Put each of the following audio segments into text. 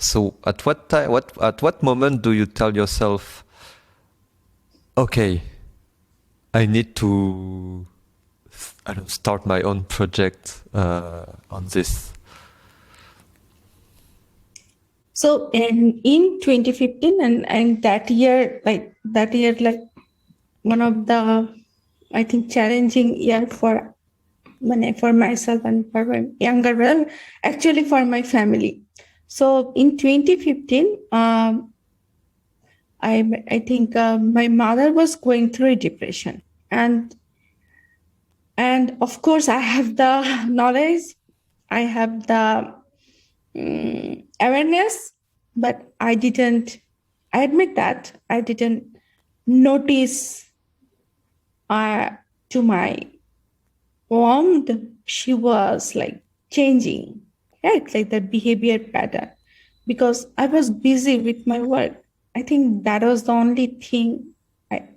So at what time, at what moment do you tell yourself, okay, I need to, I don't know, start my own project on this? So in 2015 and that year, like one of the, I think, challenging year for myself and for my younger brother, actually for my family. So in 2015, I think my mother was going through a depression, and of course I have the knowledge, I have the awareness, but I admit that I didn't notice to my mom that she was like changing, right? Like the behavior pattern, because I was busy with my work. I think that was the only thing. I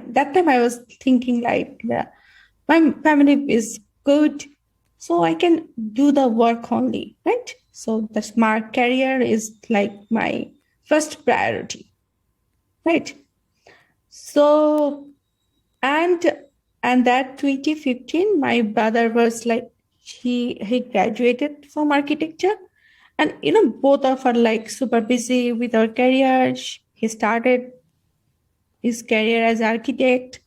that time I was thinking like my family is good, so I can do the work only, right? So the smart career is like my first priority, right? So and that 2015, my brother was like he graduated from architecture, and both of us are like super busy with our career. He started his career as architect,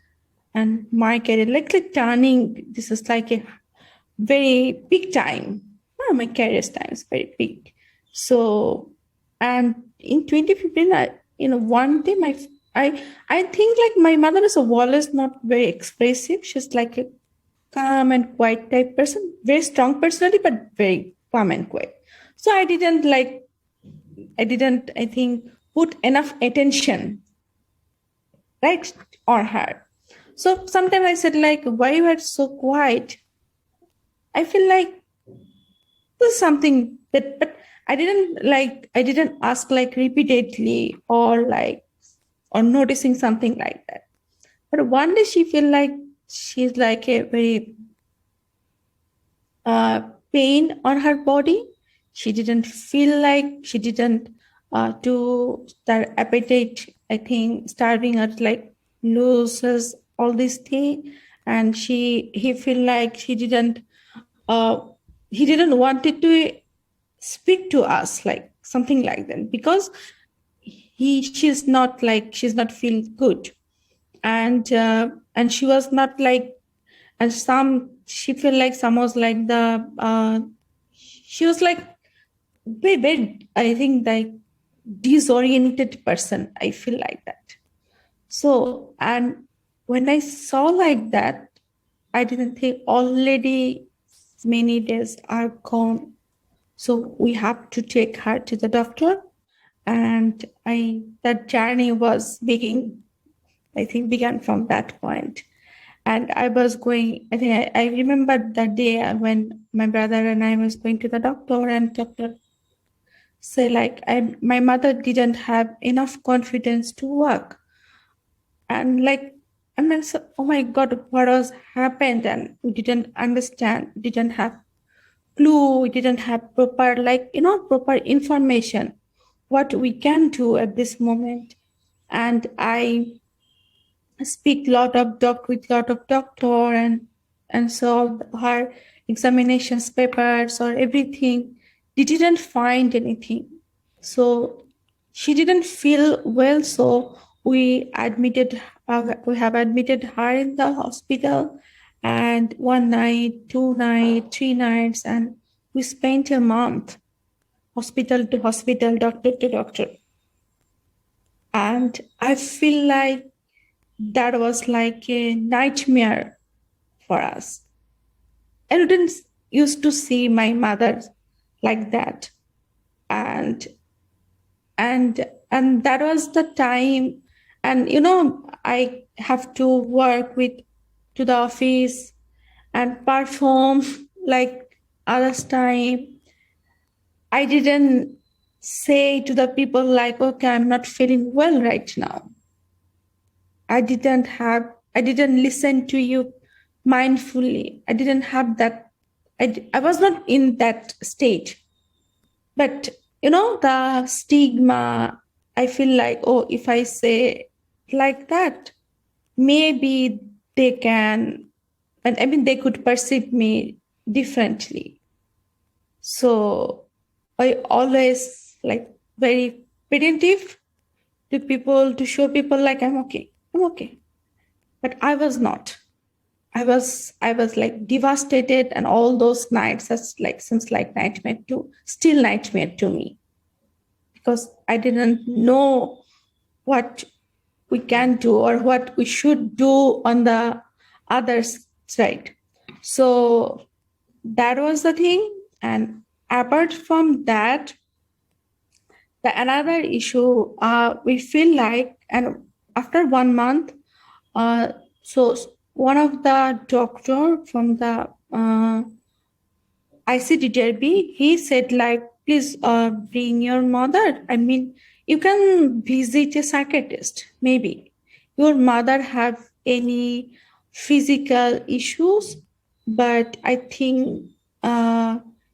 and my career like turning. This is like a very big time. My career's time is very big. So, and in 2015, one day I think like my mother is always not very expressive. She's like a calm and quiet type person, very strong personality, but very calm and quiet. So I didn't, I think, put enough attention, right, on her. So sometimes I said like, why you are so quiet? I feel like there's something that, but I didn't ask like repeatedly or noticing something like that. But one day she feel like she's like a very pain on her body. She didn't feel like she didn't to start appetite. I think starving at like loses all this thing, and he feel like uh, he didn't wanted to speak to us like something like that, because she's not feel good, and she was not like, and she feel like some was like the she was like very, I think, like disoriented person. I feel like that. So, and when I saw like that, I didn't think already many days are gone. So we have to take her to the doctor. And that journey was began from that point. And I was going, I think I remember that day when my brother and I was going to the doctor, and doctor say like, my mother didn't have enough confidence to work. And like, and I said, oh my God, what has happened? And we didn't understand, didn't have clue, we didn't have proper, proper information, what we can do at this moment. And I speak with lot of doctor, and so her examinations papers or everything, they didn't find anything. So she didn't feel well. So we have admitted her in the hospital, and one night, 2 night, 3 nights, and we spent a month hospital to hospital, doctor to doctor. And I feel like that was like a nightmare for us. I didn't used to see my mother like that. And that was the time. And I have to work to the office and perform like others time. I didn't say to the people like, okay, I'm not feeling well right now. I didn't listen to you mindfully. I was not in that state. But the stigma. I feel like, oh, if I say like that, maybe they can, and I mean, they could perceive me differently. So I always like very attentive to people, to show people like I'm okay. But I was not. I was like devastated, and all those nights that's like seems like nightmare to still nightmare to me, because I didn't know what we can do or what we should do on the other side. So that was the thing. And apart from that, the another issue, we feel like, and after 1 month, so one of the doctor from the ICD Derby, he said like, please bring your mother. I mean, you can visit a psychiatrist. Maybe your mother have any physical issues, but I think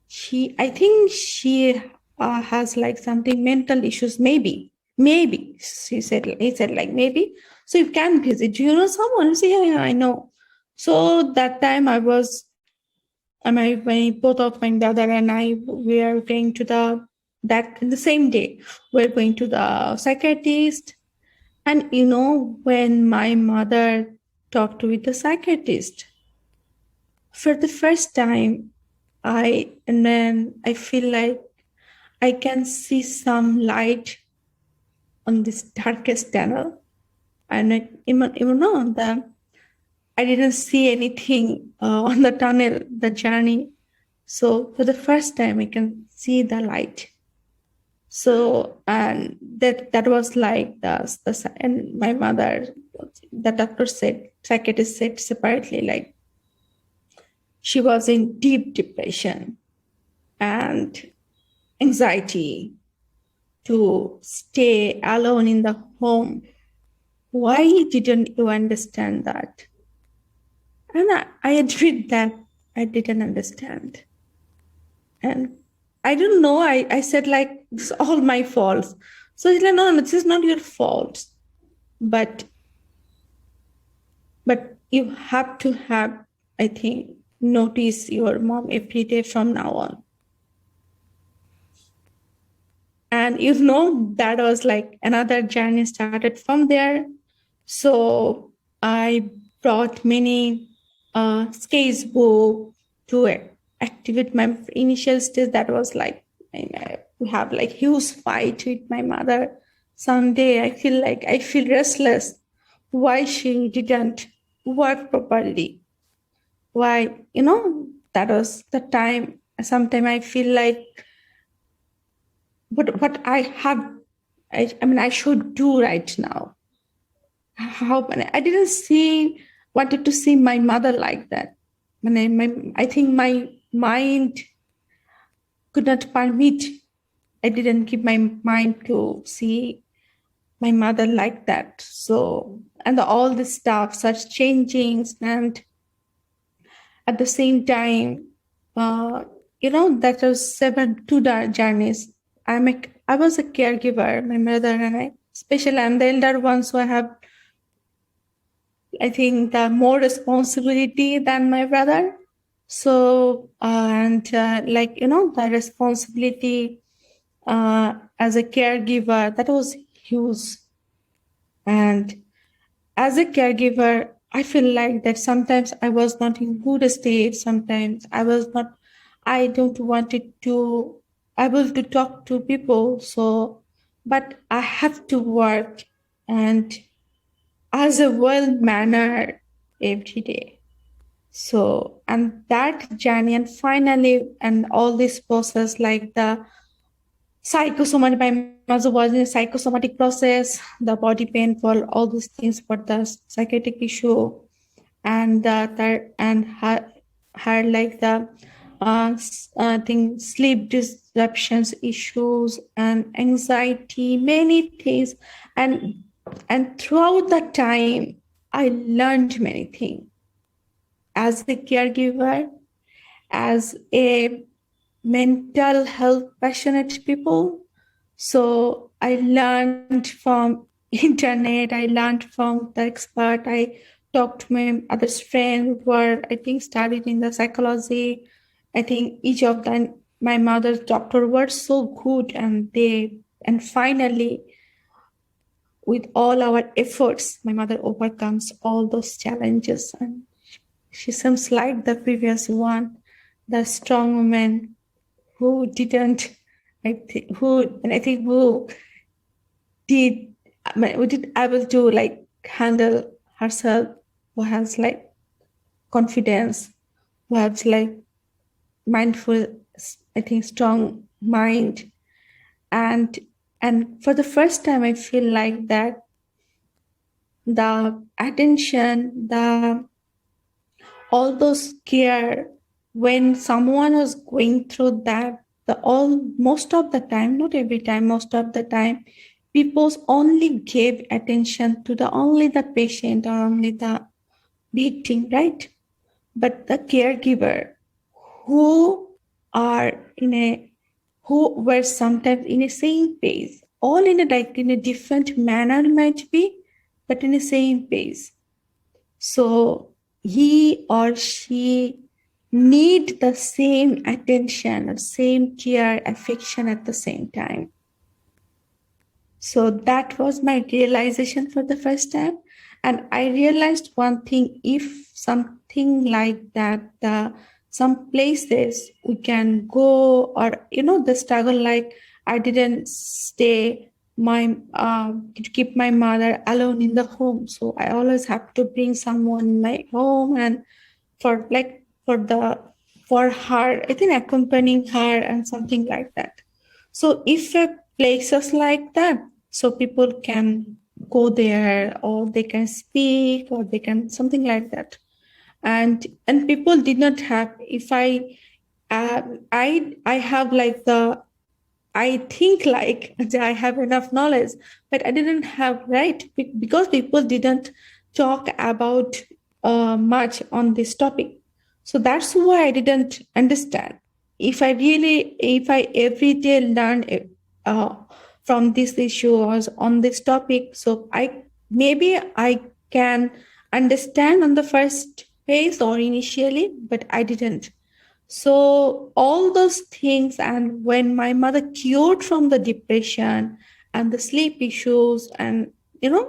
she has like something mental issues. Maybe he said like maybe. So you can visit. Do you know someone? Say yeah, I know. So that time I was both of my brother and I, we are going to that in the same day, we're going to the psychiatrist. And when my mother talked with the psychiatrist, for the first time, and then I feel like I can see some light on this darkest tunnel. And even though I didn't see anything on the tunnel, the journey. So for the first time, I can see the light. So, and that was like and my mother, the doctor said, psychiatrist said separately, like she was in deep depression and anxiety to stay alone in the home. Why didn't you understand that? And I admit that I didn't understand. And I don't know. I said like, it's all my fault. So he's like, no, this is not your fault. But you have to have, I think, notice your mom every day from now on. And that was like another journey started from there. So I brought many sketchbook to activate my initial stage. That was like, we have like huge fight with my mother. Someday I feel restless. Why she didn't work properly? Why, that was the time. Sometimes I feel like, what I should do right now. How I didn't wanted to see my mother like that. I think my mind could not permit. I didn't give my mind to see my mother like that. So, and all this stuff, such changings, and at the same time, that was two journeys. I was a caregiver, my mother and I, especially I'm the elder one, so I think the more responsibility than my brother. So, the responsibility as a caregiver, that was huge. And as a caregiver, I feel like that sometimes I was not in good state. Sometimes I don't wanted to able to talk to people. So, but I have to work and as a well-mannered every day. So, and that journey, and finally, and all this process, like the psychosomatic, my mother was in a psychosomatic process, the body pain for all these things for the psychiatric issue, and her like the sleep disruptions issues and anxiety, many things, and throughout that time, I learned many things as a caregiver, as a mental health passionate people. So I learned from internet, I learned from the expert, I talked to my other friends who were, I think, studied in the psychology. I think each of them, my mother's doctor were so good, and finally, with all our efforts, my mother overcomes all those challenges, and she seems like the previous one, the strong woman who didn't, I think who did, who did able to like handle herself, who has like confidence, who has like mindful, I think, strong mind, and for the first time, I feel like that the attention, the all those care when someone was going through that, the all most of the time, not every time, most of the time, people only gave attention to the only the patient or only the victim, right? But the caregiver who are in a who were sometimes in a same pace, all in a like in a different manner might be, but in the same pace. So he or she need the same attention or same care, affection at the same time. So that was my realization for the first time. And I realized one thing, if something like that, some places we can go, or, the struggle, like I didn't stay to keep my mother alone in the home. So I always have to bring someone in my home, and for like for her, I think accompanying her and something like that. So if a places like that, so people can go there, or they can speak, or they can something like that. And people did not have, if I have like I think like I have enough knowledge, but I didn't have, right? Because people didn't talk about much on this topic. So that's why I didn't understand. If I every day learn uh, from this issue or on this topic, so maybe I can understand on the first phase or initially, but I didn't. So all those things, and when my mother cured from the depression and the sleep issues, and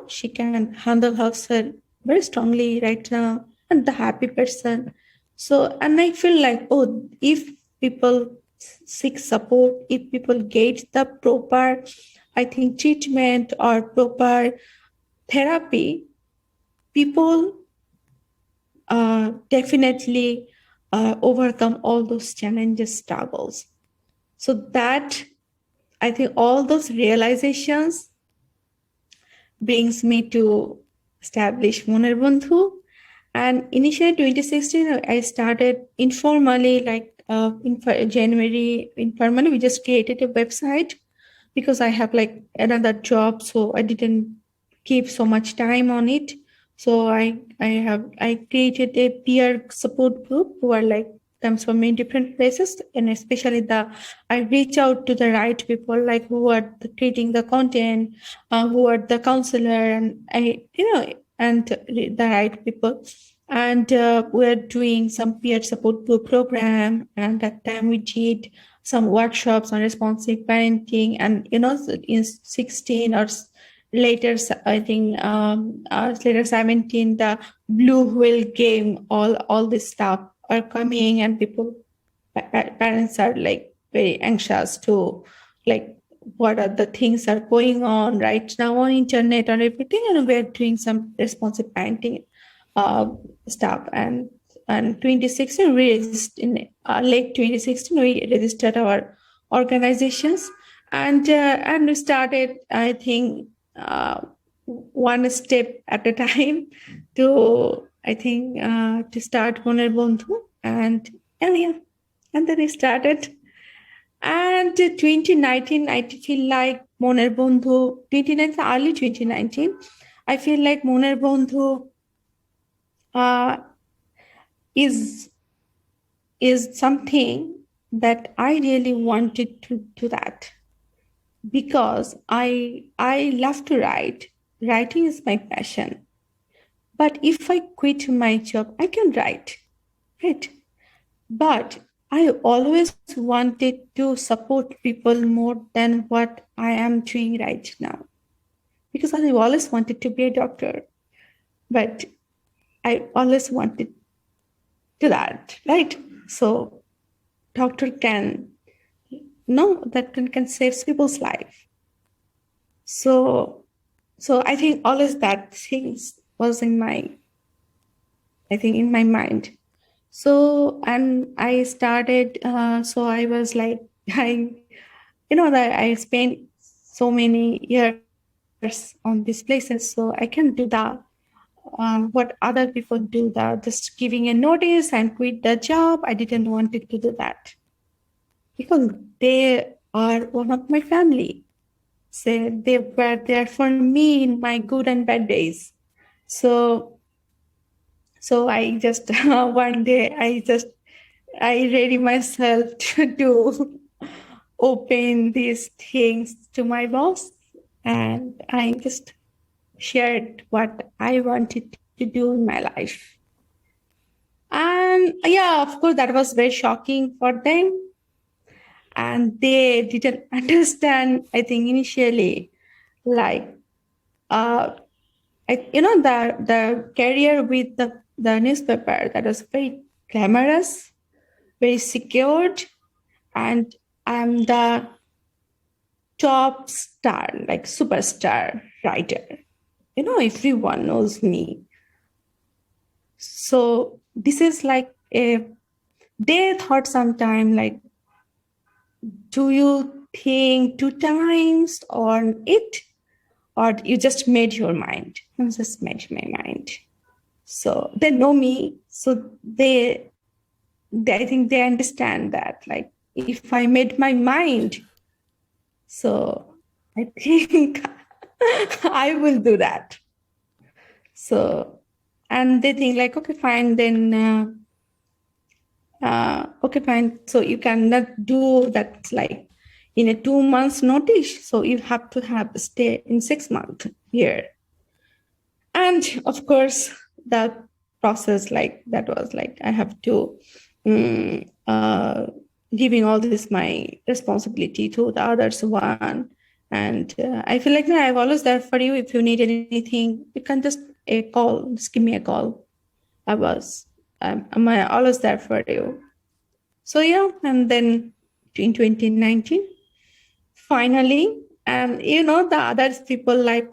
she can handle herself very strongly right now, and the happy person. So, and I feel like, oh, if people seek support, if people get the proper, I think, treatment or proper therapy, people definitely overcome all those challenges, struggles. So that, I think, all those realizations brings me to establish Moner Bondhu. And initially 2016, I started informally, like in January, informally, we just created a website because I have like another job, so I didn't keep so much time on it. So I created a peer support group who are like comes from many different places, and especially I reach out to the right people, like who are creating the content, who are the counselor, and and the right people. And we're doing some peer support group program, and that time we did some workshops on responsive parenting, and in 16 or later, I think later 17, the blue whale game, all this stuff are coming, and parents are like very anxious to like what are the things are going on right now on internet and everything, and we're doing some responsive parenting uh, stuff. And 2016 we in late 2016 we registered our organizations, and we started, I think, one step at a time to, I think, to start Moner Bondhu. Yeah, and then I started. And 2019, I feel like Moner Bondhu, 2019, early 2019, I feel like Moner Bondhu uh, is something that I really wanted to do that because I love to write. Writing is my passion. But if I quit my job, I can write, right? But I always wanted to support people more than what I am doing right now. Because I always wanted to be a doctor. But I always wanted to that, right? So doctor can no that can save people's life. So I think always that things was in my in my mind. So and I started so I was like I that I spent so many years on these places, so I can do the what other people do, the just giving a notice and quit the job. I didn't want it to do that because they are one of my family. So they were there for me in my good and bad days. So I just one day I ready myself to do open these things to my boss, and I just shared what I wanted to do in my life. And yeah, of course, that was very shocking for them. And they didn't understand, I think, initially, like, the career with the newspaper that was very glamorous, very secured, and I'm the top star, like superstar writer. Everyone knows me. So this is like they thought sometime like, do you think 2 times on it, or you just made your mind? I just made my mind. So they know me, so I think they understand that, like, if I made my mind, so I think I will do that. So, and they think like, okay, fine, then, okay, fine. So you cannot do that like in a 2 months notice. So you have to stay in 6 months here. And of course, the process like that was like, I have to giving all this my responsibility to the others one. And I feel like I'm always there for you. If you need anything, you can just just give me a call. I'm always there for you. So yeah, and then in 2019, finally, and the other people like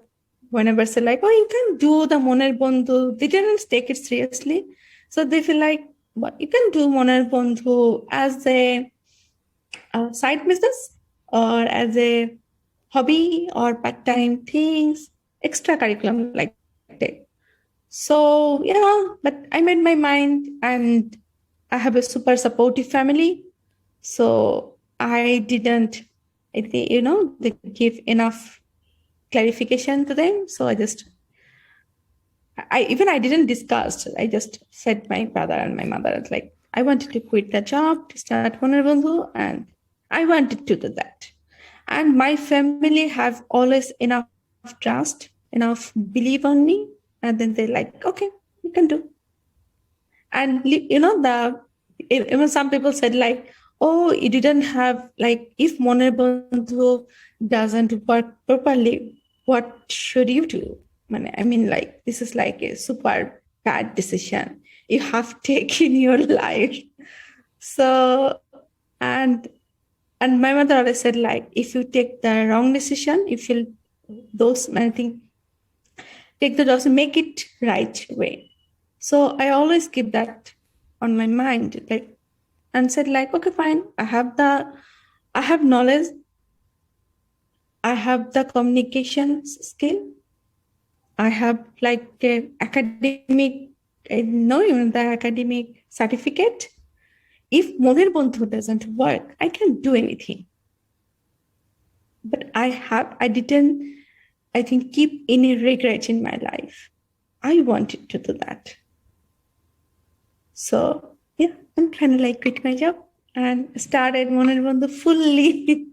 whenever say like, oh, you can do the Moner Bondhu, they didn't take it seriously. So they feel like, well, you can do Moner Bondhu as a side business or as a hobby or part-time things, extra curriculum like that. So yeah, but I made my mind, and I have a super supportive family. So I didn't, I think, they give enough clarification to them. So I didn't discuss. I just said my brother and my mother, it's like, I wanted to quit the job to start Moner Bondhu, and I wanted to do that. And my family have always enough trust, enough belief on me. And then they're like, okay, you can do. And even some people said like, oh, you didn't have, like, if Moner Bondhu doesn't work properly, what should you do? I mean, like, this is like a super bad decision you have taken in your life. So, and my mother always said like, if you take the wrong decision, if you I think, take the decision, make it right way. So I always keep that on my mind, like, and said like, okay, fine, I have knowledge, I have the communication skill, I have like academic, I know even the academic certificate. If Moner Bondhu doesn't work, I can do anything. But I didn't, I think, keep any regret in my life. I wanted to do that. So yeah, I'm trying to like quit my job and started Moner Bondhu fully.